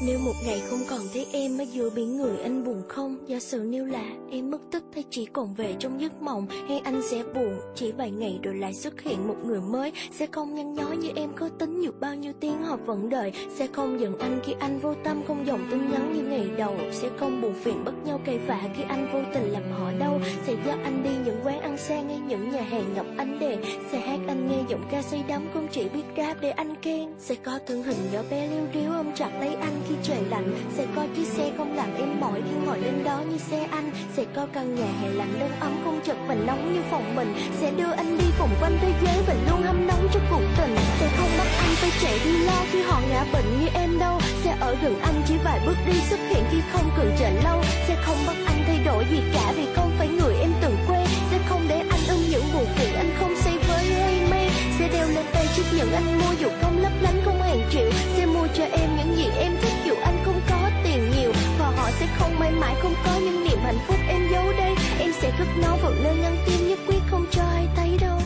Nếu một ngày không còn thấy em ở giữa biển người, anh buồn không? Giả sử nếu là em mất tích hay chỉ còn về trong giấc mộng, hay anh sẽ buồn chỉ vài ngày rồi lại xuất hiện một người mới. Sẽ không nhăn nhói như em có tính, dù bao nhiêu tiếng họ vẫn đợi. Sẽ không giận anh khi anh vô tâm, không dòng tin nhắn như ngày đầu. Sẽ không buồn phiền bất nhau cãi vã khi anh vô tình làm họ đau. Sẽ dắt anh đi những quán ăn sang ngay những nhà hàng ngập ánh đèn. Sẽ hát anh nghe giọng ca say đắm, không chỉ biết rap để anh khen. Sẽ có thân hình nhỏ bé liu riu ôm chặt lấy anh khi trời lạnh. Sẽ có chiếc xe không làm em mỏi khi ngồi lên đó như xe anh. Sẽ có căn nhà hè lạnh đông ấm, không chật và nóng như phòng mình. Sẽ đưa anh đi vòng quanh thế giới và luôn hâm nóng cho cuộc tình. Sẽ không bắt anh phải chạy đi lo khi họ ngã bệnh như em đâu. Sẽ ở gần anh chỉ vài bước đi, xuất hiện khi không cần chờ lâu. Sẽ không bắt anh thay đổi gì cả vì không phải người em từng quen. Sẽ không để anh ôm những buồn phiền anh không say với hay mê. Sẽ đeo lên tay chiếc nhẫn anh mua dù không lấp lánh không hàng triệu. Sẽ mua cho em những gì em thích dù anh không có tiền nhiều. Và họ sẽ không mãi mãi không có những niềm hạnh phúc em giấu đây. Em sẽ cất nó vào nơi ngăn tim, nhất quyết không cho ai thấy đâu.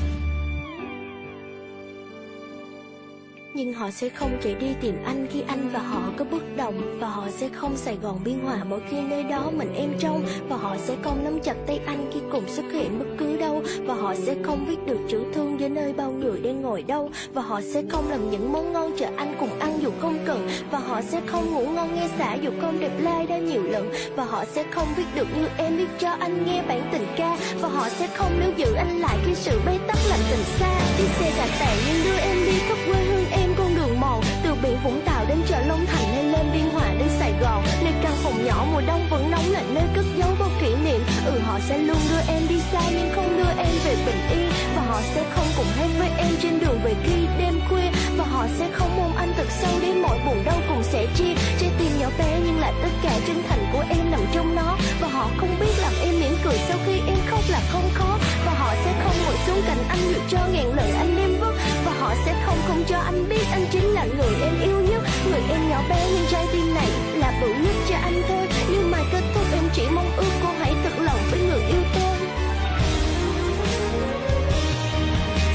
Nhưng họ sẽ không chạy đi tìm anh khi anh và họ có bất đồng. Và họ sẽ không Sài Gòn Biên Hòa mỗi khi nơi đó mình em trông. Và họ sẽ không nắm chặt tay anh khi cùng xuất hiện bất cứ đâu. Và họ sẽ không viết được chữ thương dưới nơi bao người đang ngồi đâu. Và họ sẽ không làm những món ngon chờ anh cùng ăn dù không cần. Và họ sẽ không ngủ ngon nghe xả dù không đẹp like đã nhiều lần. Và họ sẽ không viết được như em viết cho anh nghe bản tình ca. Và họ sẽ không níu giữ anh lại khi sự bế tắc làm tình xa. Chiếc xe đã tàn nhưng đưa em đi khắp quê hương em. Con đường mòn từ biển Vũng Tàu đến chợ Long Thành, hay lên Biên Hòa đến Sài Gòn. Nơi căn phòng nhỏ mùa đông vẫn nóng là nơi cất giấu bao kỷ niệm. Họ sẽ luôn đưa em đi xa nhưng không đưa em về bình yên. Và họ sẽ không cùng hát với em trên đường về khi đêm khuya. Và họ sẽ không ôm anh thật sâu để mọi buồn đau cùng sẻ chia. Trái tim nhỏ bé nhưng lại tất cả chân thành của em nằm trong nó. Và họ không biết làm em mỉm cười sau khi em khóc là không khó. Và họ sẽ không ngồi xuống cạnh anh dựa cho ngàn lời anh đem vứt. Và họ sẽ không cho anh biết anh chính là người em yêu nhất. Người em nhỏ bé nhưng trái tim này là bự nhất cho anh thôi. Nhưng mà kết thúc em chỉ mong ước cô hãy thật lòng với người yêu tôi.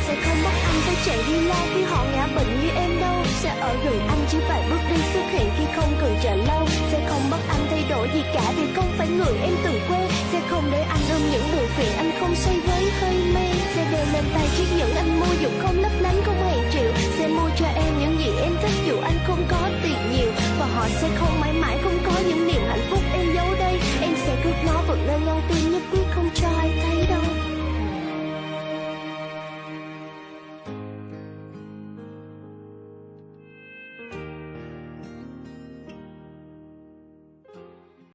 Sẽ không bắt anh phải chạy đi lo khi họ ngã bệnh như em đâu. Sẽ ở gần anh chỉ vài bước đi, xuất hiện khi không cần chờ lâu. Sẽ không bắt anh thay đổi gì cả vì không phải người em từng quen. Sẽ không để anh ôm những buồn phiền anh không say với hơi mê. Sẽ đeo lên tay chiếc nhẫn anh mua dù không lấp lánh không hàng triệu. Sẽ mua cho em những gì em thích dù anh không có tiền nhiều. Và họ sẽ không mãi mãi không có những niềm hạnh phúc em giấu đây. Em sẽ cất nó vào nơi ngăn tim, nhất quyết không cho ai thấy.